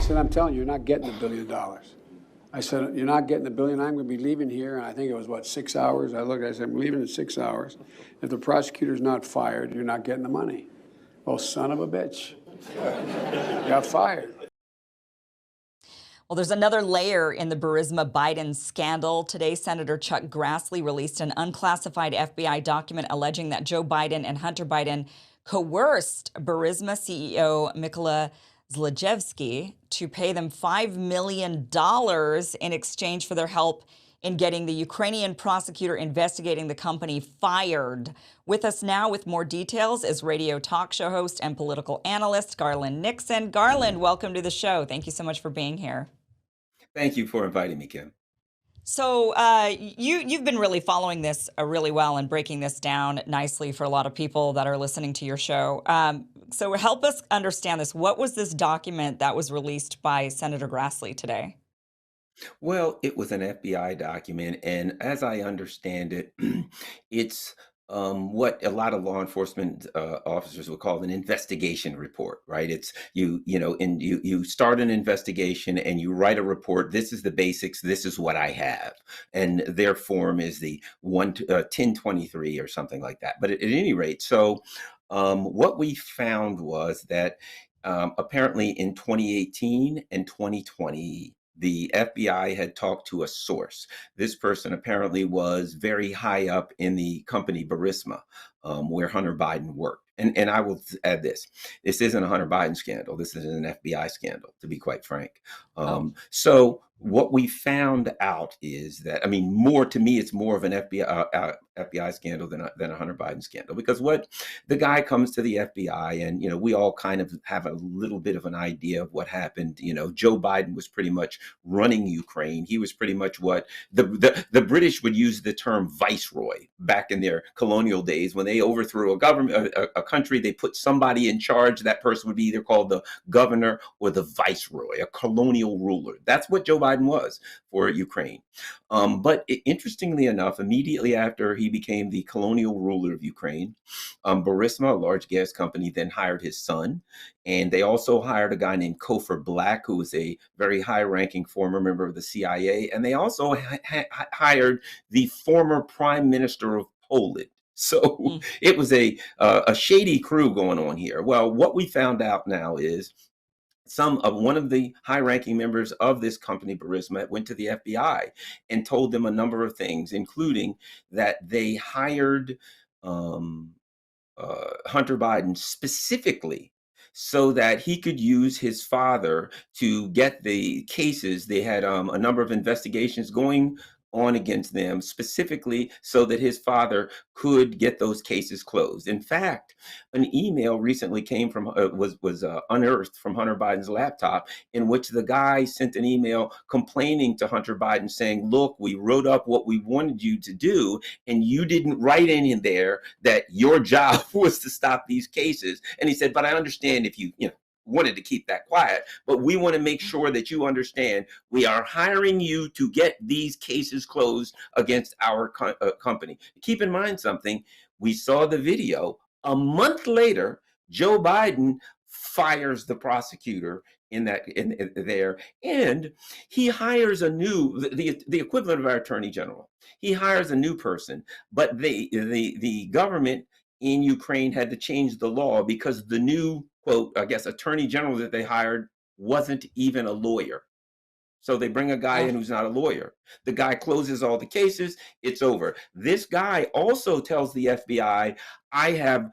said, I'm telling you, you're not getting $1 billion. I said, you're not getting $1 billion. I'm going to be leaving here. And I think it was, what, 6 hours? I looked, I said, I'm leaving in 6 hours. If the prosecutor's not fired, you're not getting the money. Well, son of a bitch. Got fired. Well, there's another layer in the Burisma Biden scandal. Today, Senator Chuck Grassley released an unclassified FBI document alleging that Joe Biden and Hunter Biden coerced Burisma CEO Mykola Zlochevsky to pay them $5 million in exchange for their help in getting the Ukrainian prosecutor investigating the company fired. With us now with more details is radio talk show host and political analyst Garland Nixon. Garland, welcome to the show. Thank you so much for being here. Thank you for inviting me, Kim. So you've been really following this really well and breaking this down nicely for a lot of people that are listening to your show. So help us understand this. What was this document that was released by Senator Grassley today? Well, it was an FBI document, and as I understand it, it's what a lot of law enforcement officers would call an investigation report, right? It's and you start an investigation and you write a report. This is the basics. This is what I have, and their form is the 1023 or something like that. But at any rate, so what we found was that apparently in 2018 and 2020. The FBI had talked to a source. This person apparently was very high up in the company Burisma, where Hunter Biden worked. And I will add this. This isn't a Hunter Biden scandal. This is an FBI scandal, to be quite frank. So what we found out is that, I mean, more to me, it's more of an FBI scandal than a Hunter Biden scandal, because what the guy comes to the FBI and, we all kind of have a little bit of an idea of what happened. Joe Biden was pretty much running Ukraine. He was pretty much what the British would use the term viceroy back in their colonial days. When they overthrew a government, a country, they put somebody in charge. That person would be either called the governor or the viceroy, a colonial ruler. That's what Joe Biden was for Ukraine. But interestingly enough, immediately after he became the colonial ruler of Ukraine, Burisma, a large gas company, then hired his son. And they also hired a guy named Kofor Black, who was a very high-ranking former member of the CIA. And they also hired the former prime minister of Poland. So it was a shady crew going on here. Well, what we found out now is one of the high-ranking members of this company, Burisma, went to the FBI and told them a number of things, including that they hired Hunter Biden specifically so that he could use his father to get the cases. They had a number of investigations going on against them specifically so that his father could get those cases closed. In fact, an email recently came from was unearthed from Hunter Biden's laptop, in which the guy sent an email complaining to Hunter Biden saying, look, we wrote up what we wanted you to do, and you didn't write in there that your job was to stop these cases. And he said, but I understand if you wanted to keep that quiet, but we want to make sure that you understand we are hiring you to get these cases closed against our company. Keep in mind something. We saw the video. A month later, Joe Biden fires the prosecutor in there, and he hires a new, the equivalent of our attorney general. He hires a new person, but the government in Ukraine had to change the law because the new, quote, I guess, attorney general that they hired wasn't even a lawyer. So they bring a guy in who's not a lawyer. The guy closes all the cases. It's over. This guy also tells the FBI, I have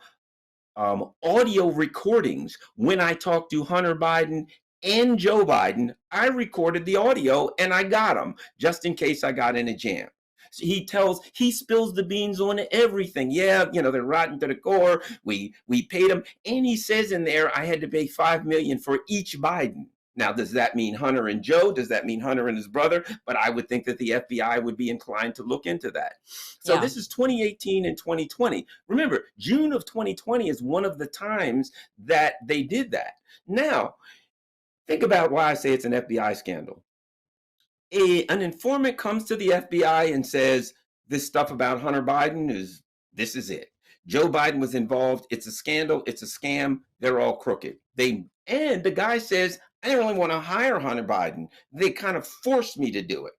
audio recordings. When I talked to Hunter Biden and Joe Biden, I recorded the audio and I got them just in case I got in a jam. He spills the beans on everything. Yeah, they're rotten to the core. We paid him. And he says in there, I had to pay $5 million for each Biden. Now, does that mean Hunter and Joe? Does that mean Hunter and his brother? But I would think that the FBI would be inclined to look into that. So This is 2018 and 2020. Remember, June of 2020 is one of the times that they did that. Now, think about why I say it's an FBI scandal. An informant comes to the FBI and says, this stuff about Hunter Biden this is it. Joe Biden was involved. It's a scandal. It's a scam. They're all crooked. And the guy says, I didn't really want to hire Hunter Biden. They kind of forced me to do it.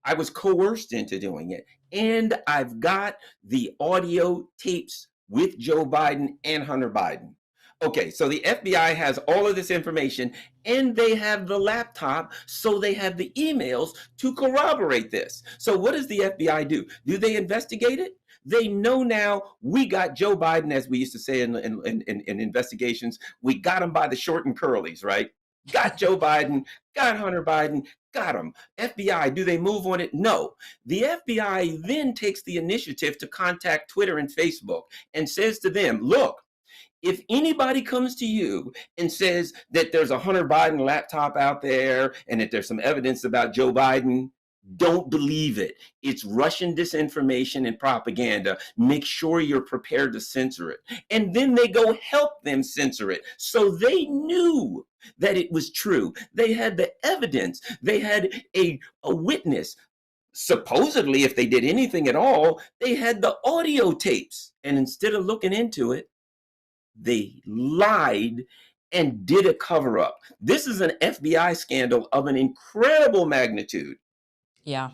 I was coerced into doing it. And I've got the audio tapes with Joe Biden and Hunter Biden. Okay, so the FBI has all of this information and they have the laptop, so they have the emails to corroborate this. So, what does the FBI do? Do they investigate it? They know now we got Joe Biden, as we used to say in investigations, we got him by the short and curlies, right? Got Joe Biden, got Hunter Biden, got him. FBI, do they move on it? No. The FBI then takes the initiative to contact Twitter and Facebook and says to them, look, if anybody comes to you and says that there's a Hunter Biden laptop out there and that there's some evidence about Joe Biden, don't believe it. It's Russian disinformation and propaganda. Make sure you're prepared to censor it. And then they go help them censor it. So they knew that it was true. They had the evidence. They had a witness. Supposedly, if they did anything at all, they had the audio tapes. And instead of looking into it, they lied and did a cover up. This is an FBI scandal of an incredible magnitude. Yeah.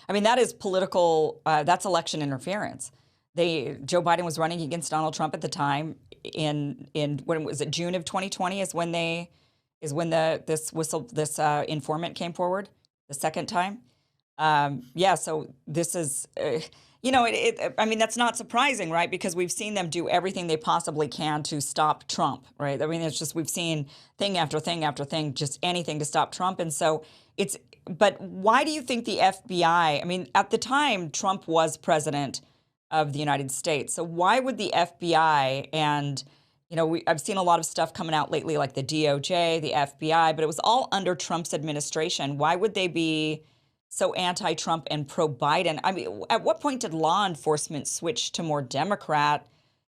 I mean, that is political, that's election interference. Joe Biden was running against Donald Trump at the time in when was it, June of 2020 is when this informant came forward the second time. Yeah, so this is, I mean, that's not surprising, right? Because we've seen them do everything they possibly can to stop Trump, right? I mean, it's just, we've seen thing after thing after thing, just anything to stop Trump. And so but why do you think the FBI, I mean, at the time, Trump was president of the United States. So why would the FBI and, I've seen a lot of stuff coming out lately, like the DOJ, the FBI, but it was all under Trump's administration. Why would they be so anti-Trump and pro-Biden? I mean, at what point did law enforcement switch to more Democrat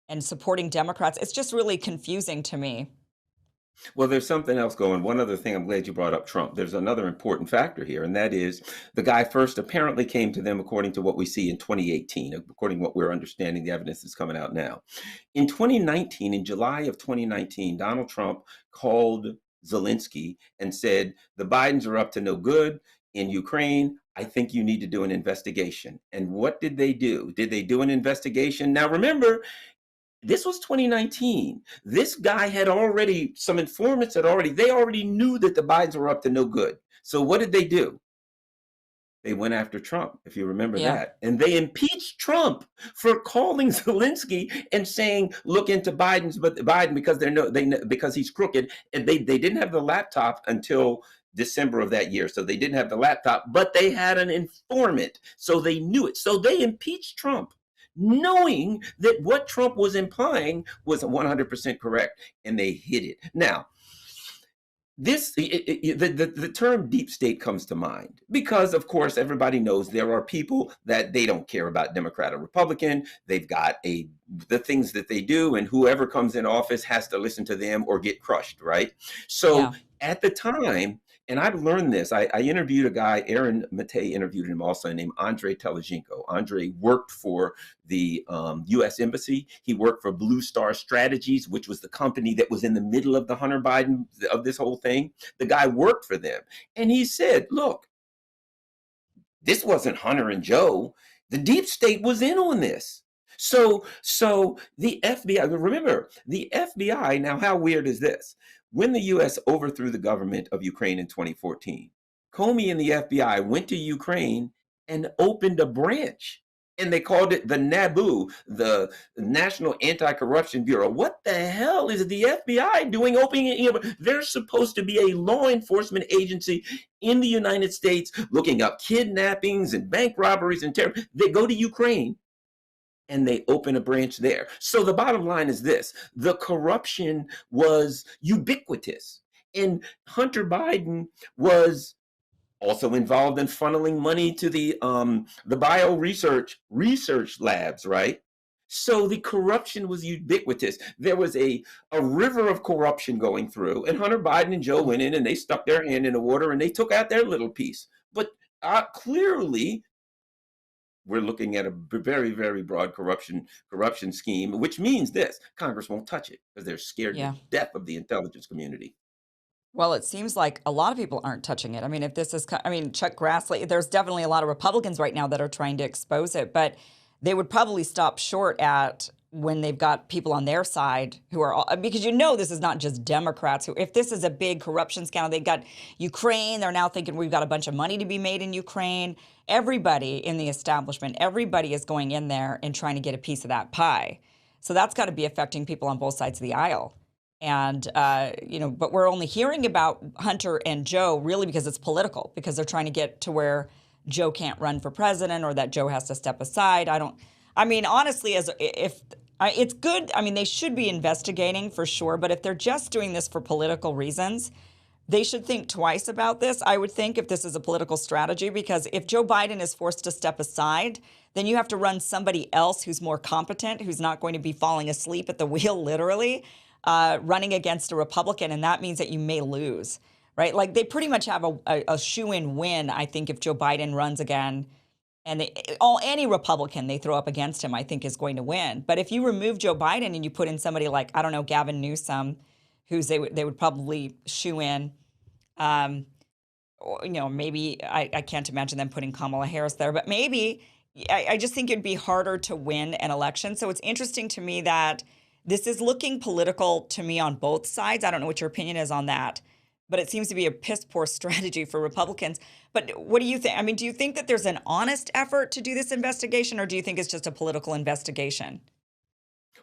and supporting Democrats? It's just really confusing to me. Well, there's something else going. One other thing, I'm glad you brought up Trump. There's another important factor here, and that is the guy first apparently came to them, according to what we see in 2018, according to what we're understanding, the evidence is coming out now. In 2019, in July of 2019, Donald Trump called Zelensky and said, the Bidens are up to no good in Ukraine. I think you need to do an investigation. And what did they do? Did they do an investigation? Now, remember, this was 2019. This guy had already, some informants they already knew that the Bidens were up to no good. So what did they do? They went after Trump, if you remember that. And they impeached Trump for calling Zelensky and saying, look into Biden because because he's crooked. And they didn't have the laptop until December of that year. So they didn't have the laptop, but they had an informant. So they knew it. So they impeached Trump, knowing that what Trump was implying was 100% correct, and they hid it. Now, the term deep state comes to mind because, of course, everybody knows there are people that they don't care about Democrat or Republican. They've got the things that they do, and whoever comes in office has to listen to them or get crushed, right? So at the time, and I've learned this. I interviewed a guy, Aaron Matei interviewed him also, named Andre Telezhenko. Andre worked for the U.S. Embassy. He worked for Blue Star Strategies, which was the company that was in the middle of the Hunter Biden, of this whole thing. The guy worked for them. And he said, look, this wasn't Hunter and Joe. The deep state was in on this. So the FBI, remember, the FBI, now how weird is this? When the U.S. overthrew the government of Ukraine in 2014, Comey and the FBI went to Ukraine and opened a branch. And they called it the NABU, the National Anti-Corruption Bureau. What the hell is the FBI doing opening it? They're supposed to be a law enforcement agency in the United States looking up kidnappings and bank robberies and terror. They go to Ukraine and they open a branch there. So the bottom line is this: the corruption was ubiquitous. And Hunter Biden was also involved in funneling money to the bio research labs, right? So the corruption was ubiquitous. There was a river of corruption going through, and Hunter Biden and Joe went in and they stuck their hand in the water and they took out their little piece. But clearly, we're looking at a very, very broad corruption scheme, which means this: Congress won't touch it because they're scared to death of the intelligence community. Well, it seems like a lot of people aren't touching it. I mean, if this is, I mean, Chuck Grassley, there's definitely a lot of Republicans right now that are trying to expose it, but they would probably stop short at when they've got people on their side who are, because this is not just Democrats who, if this is a big corruption scandal, they've got Ukraine, they're now thinking we've got a bunch of money to be made in Ukraine. Everybody in the establishment, everybody is going in there and trying to get a piece of that pie. So that's got to be affecting people on both sides of the aisle. And, but we're only hearing about Hunter and Joe really because it's political, because they're trying to get to where Joe can't run for president or that Joe has to step aside. Honestly, it's good. I mean, they should be investigating for sure. But if they're just doing this for political reasons, they should think twice about this. I would think if this is a political strategy, because if Joe Biden is forced to step aside, then you have to run somebody else who's more competent, who's not going to be falling asleep at the wheel, literally, running against a Republican. And that means that you may lose, right? Like they pretty much have a shoo-in win, I think, if Joe Biden runs again. And any Republican they throw up against him, I think, is going to win. But if you remove Joe Biden and you put in somebody like, I don't know, Gavin Newsom, who's they would probably shoo in, or, maybe I can't imagine them putting Kamala Harris there, but maybe I just think it'd be harder to win an election. So it's interesting to me that this is looking political to me on both sides. I don't know what your opinion is on that, but it seems to be a piss poor strategy for Republicans. But what do you think? I mean, do you think that there's an honest effort to do this investigation, or do you think it's just a political investigation?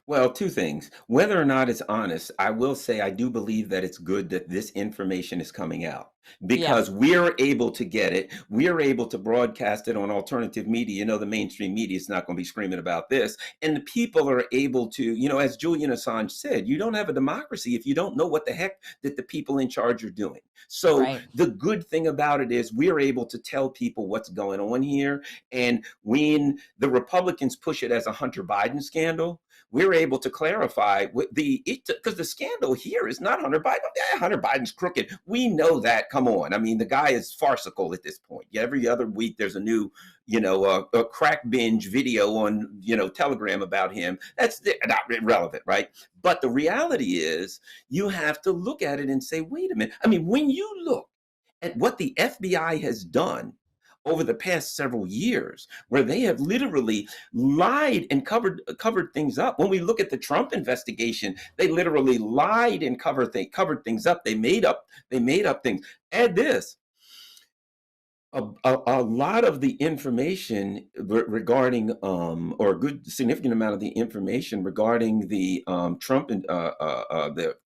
Well, two things. Whether or not it's honest, I will say I do believe that it's good that this information is coming out Yeah. because we're able to get it. We're able to broadcast it on alternative media. The mainstream media is not going to be screaming about this. And the people are able to, as Julian Assange said, you don't have a democracy if you don't know what the heck that the people in charge are doing. So Right. the good thing about it is we're able to tell people what's going on here. And when the Republicans push it as a Hunter Biden scandal, we're able to clarify because the scandal here is not Hunter Biden. Yeah, Hunter Biden's crooked. We know that. Come on. I mean, the guy is farcical at this point. Every other week there's a new, a crack binge video on, Telegram about him. That's not relevant, right? But the reality is you have to look at it and say, wait a minute. I mean, when you look at what the FBI has done over the past several years, where they have literally lied and covered things up. When we look at the Trump investigation, they literally lied and covered things up. They made up things. Add this. A lot of the information regarding, or a good significant amount of the information regarding the Trump and the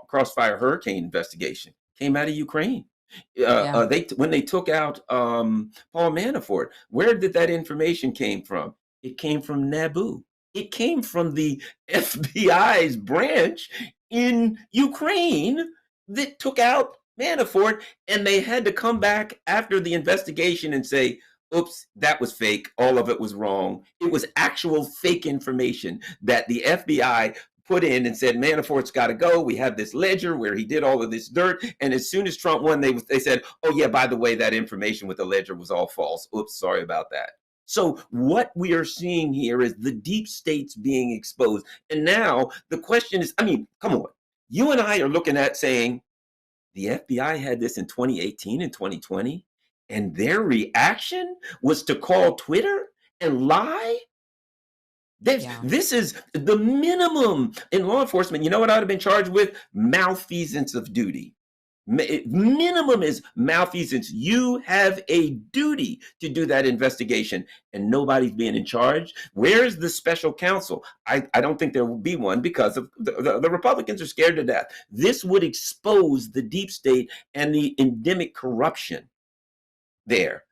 Crossfire Hurricane investigation came out of Ukraine. Yeah. When they took out Paul Manafort, where did that information came from? It came from Naboo. It came from the FBI's branch in Ukraine that took out Manafort, and they had to come back after the investigation and say, oops, that was fake. All of it was wrong. It was actual fake information that the FBI put in and said, Manafort's got to go. We have this ledger where he did all of this dirt. And as soon as Trump won, they said, oh, yeah, by the way, that information with the ledger was all false. Oops, sorry about that. So what we are seeing here is the deep states being exposed. And now the question is, I mean, come on. You and I are looking at saying, the FBI had this in 2018 and 2020, and their reaction was to call Twitter and lie? Yeah. This is the minimum in law enforcement. You know what I'd have been charged with? Malfeasance of duty. Minimum is malfeasance. You have a duty to do that investigation, and nobody's being in charge. Where's the special counsel? I don't think there will be one because of the Republicans are scared to death. This would expose the deep state and the endemic corruption there.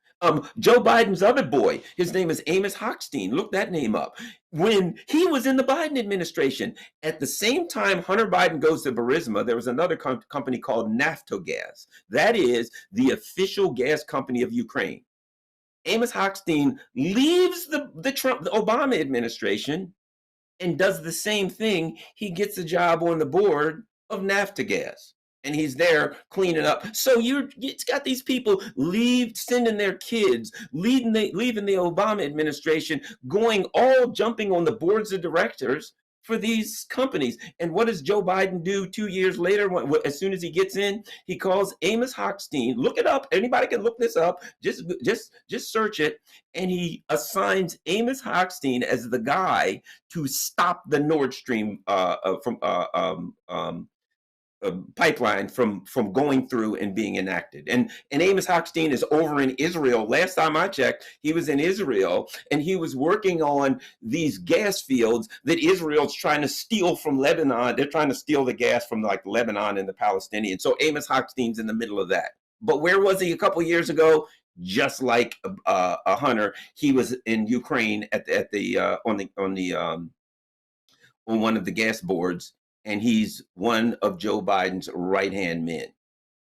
Joe Biden's other boy, his name is Amos Hochstein. Look that name up. When he was in the Biden administration, at the same time Hunter Biden goes to Burisma, there was another company called Naftogaz. That is the official gas company of Ukraine. Amos Hochstein leaves the Obama administration and does the same thing. He gets a job on the board of Naftogaz. And he's there cleaning up. So it's got these people sending their kids, leaving the Obama administration, jumping on the boards of directors for these companies. And what does Joe Biden do 2 years later? As soon as he gets in, he calls Amos Hochstein. Look it up. Anybody can look this up. Just search it. And he assigns Amos Hochstein as the guy to stop the Nord Stream pipeline from going through and being enacted. And Amos Hochstein is over in Israel. Last time I checked, he was in Israel, and he was working on these gas fields that Israel's trying to steal from Lebanon. They're trying to steal the gas from like Lebanon and the Palestinians. So Amos Hochstein's in the middle of that. But where was he a couple years ago? Just like a Hunter, he was in Ukraine on one of the gas boards, and he's one of Joe Biden's right-hand men.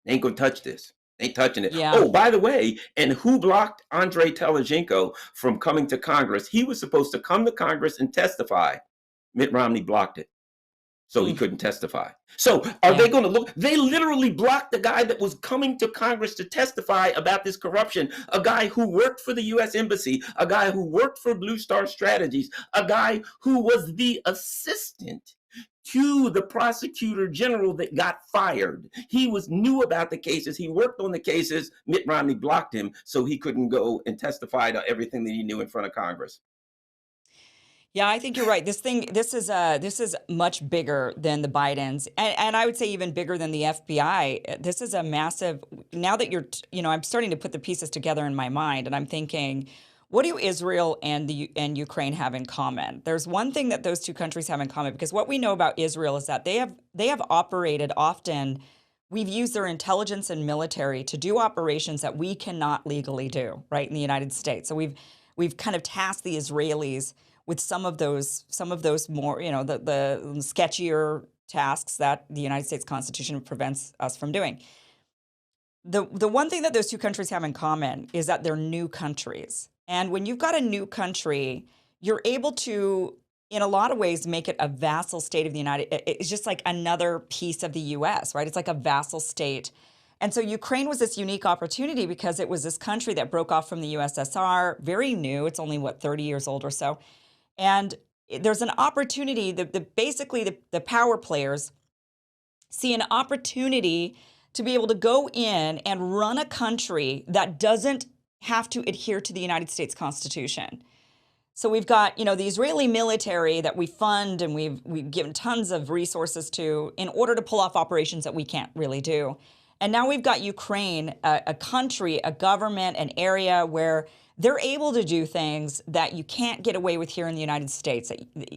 They ain't gonna touch this. They ain't touching it. Yeah. Oh, by the way, and who blocked Andrei Telizhenko from coming to Congress? He was supposed to come to Congress and testify. Mitt Romney blocked it, so he couldn't testify. So are they going to look? They literally blocked the guy that was coming to Congress to testify about this corruption, a guy who worked for the U.S. Embassy, a guy who worked for Blue Star Strategies, a guy who was the assistant to the prosecutor general that got fired. He knew about the cases. He worked on the cases. Mitt Romney blocked him so he couldn't go and testify to everything that he knew in front of Congress. Yeah, I think you're right. This is much bigger than the Bidens, and I would say even bigger than the FBI. This is a massive. Now that I'm starting to put the pieces together in my mind, and I'm thinking, what do Israel and Ukraine have in common? There's one thing that those two countries have in common, because what we know about Israel is that they have operated often. We've used their intelligence and military to do operations that we cannot legally do, right, in the United States. So we've kind of tasked the Israelis with some of those more, the sketchier tasks that the United States Constitution prevents us from doing. The one thing that those two countries have in common is that they're new countries. And when you've got a new country, you're able to, in a lot of ways, make it a vassal state of the it's just like another piece of the U.S., right? It's like a vassal state. And so Ukraine was this unique opportunity because it was this country that broke off from the USSR, very new. It's only, 30 years old or so. And there's an opportunity basically the power players see an opportunity to be able to go in and run a country that doesn't have to adhere to the United States Constitution. So we've got, the Israeli military that we fund and we've given tons of resources to in order to pull off operations that we can't really do. And now we've got Ukraine, a country, a government, an area where they're able to do things that you can't get away with here in the United States.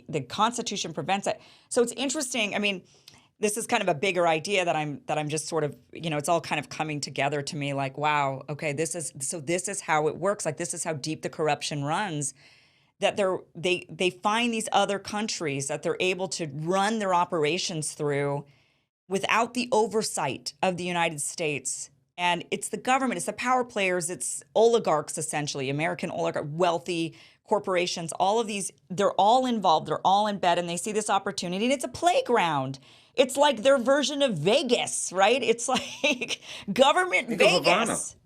The Constitution prevents it. So it's interesting. I mean, this is kind of a bigger idea that I'm just sort of, it's all kind of coming together to me like, wow, okay, this is how it works. Like, this is how deep the corruption runs, that they find these other countries that they're able to run their operations through without the oversight of the United States. And it's the government, it's the power players, it's oligarchs, essentially, American oligarchs, wealthy corporations, all of these, they're all involved, they're all in bed, and they see this opportunity, and it's a playground. It's like their version of Vegas, right? It's like government Vegas.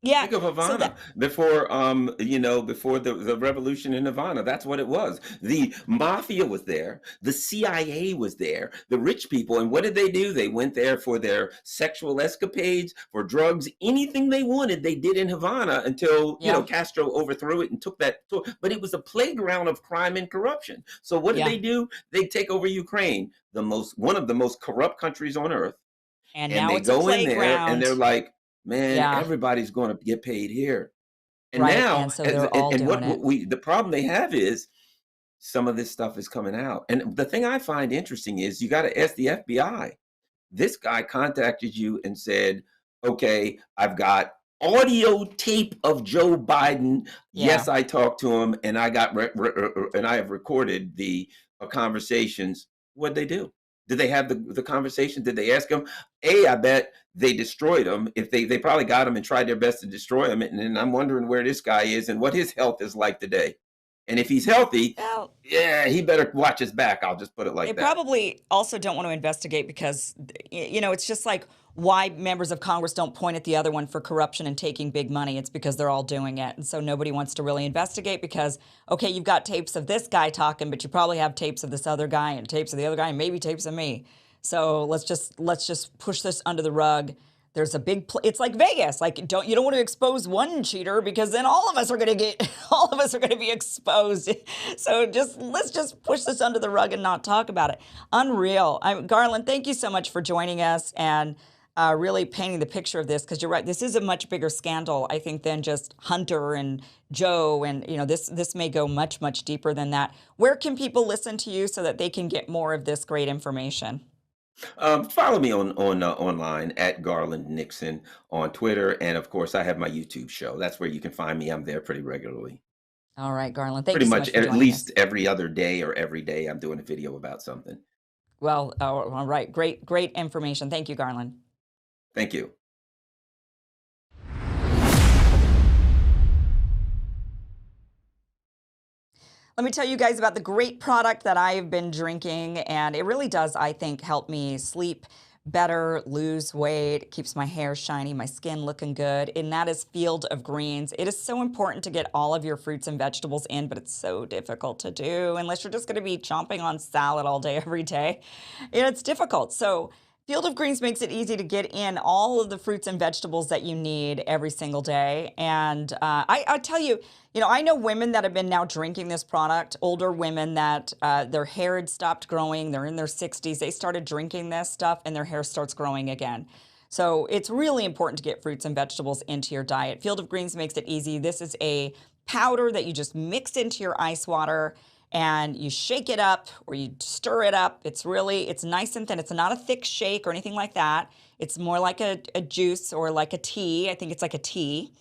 Yeah. Think of Havana before the revolution in Havana. That's what it was. The mafia was there. The CIA was there. The rich people. And what did they do? They went there for their sexual escapades, for drugs, anything they wanted, they did in Havana until, Castro overthrew it and took that. But it was a playground of crime and corruption. So what did they do? They take over Ukraine, one of the most corrupt countries on earth. And now they it's go a in there playground. and they're like, man, everybody's going to get paid here. And right. now, and so they're all doing it. The problem they have is some of this stuff is coming out. And the thing I find interesting is you got to ask the FBI. This guy contacted you and said, okay, I've got audio tape of Joe Biden. Yeah. Yes, I talked to him and I got and I have recorded the conversations. What'd they do? Did they have the conversation? Did they ask him? I bet they destroyed him. If they probably got him and tried their best to destroy him. And I'm wondering where this guy is and what his health is like today. And if he's healthy, he better watch his back. I'll just put it like that. They probably also don't want to investigate because, it's just like, why members of Congress don't point at the other one for corruption and taking big money. It's because they're all doing it. And so nobody wants to really investigate because, okay, you've got tapes of this guy talking, but you probably have tapes of this other guy and tapes of the other guy and maybe tapes of me. So let's just push this under the rug. There's a big, it's like Vegas. Like, you don't want to expose one cheater because then all of us are going to be exposed. So let's just push this under the rug and not talk about it. Unreal. Garland, thank you so much for joining us and really painting the picture of this, because you're right. This is a much bigger scandal, I think, than just Hunter and Joe. And, this may go much, much deeper than that. Where can people listen to you so that they can get more of this great information? Follow me on online at Garland Nixon on Twitter, and of course, I have my YouTube show. That's where you can find me. I'm there pretty regularly. All right, Garland. Thank Pretty you so much much for at joining least us. every other day or every day, I'm doing a video about something. Well, all right. Great information. Thank you, Garland. Thank you. Let me tell you guys about the great product that I've been drinking, and it really does, I think, help me sleep better, lose weight. It keeps my hair shiny, my skin looking good, and that is Field of Greens. It is so important to get all of your fruits and vegetables in, but it's so difficult to do unless you're just going to be chomping on salad all day, every day. It's difficult. So Field of Greens makes it easy to get in all of the fruits and vegetables that you need every single day. And I tell you, I know women that have been now drinking this product, older women that their hair had stopped growing. They're in their 60s. They started drinking this stuff and their hair starts growing again. So it's really important to get fruits and vegetables into your diet. Field of Greens makes it easy. This is a powder that you just mix into your ice water and you shake it up or you stir it up. It's nice and thin. It's not a thick shake or anything like that. It's more like a juice or like a tea. I think it's like a tea.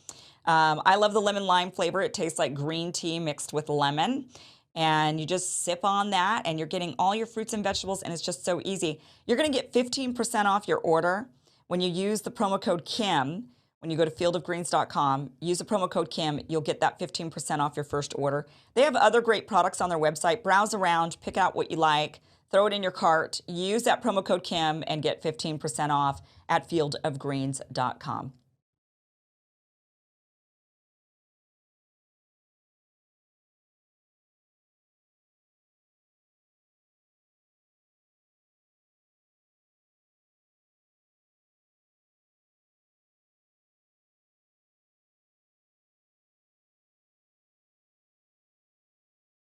I love the lemon lime flavor. It tastes like green tea mixed with lemon. And you just sip on that and you're getting all your fruits and vegetables, and it's just so easy. You're going to get 15% off your order when you use the promo code Kim. When you go to fieldofgreens.com, use the promo code Kim, you'll get that 15% off your first order. They have other great products on their website. Browse around, pick out what you like, throw it in your cart, use that promo code Kim, and get 15% off at fieldofgreens.com.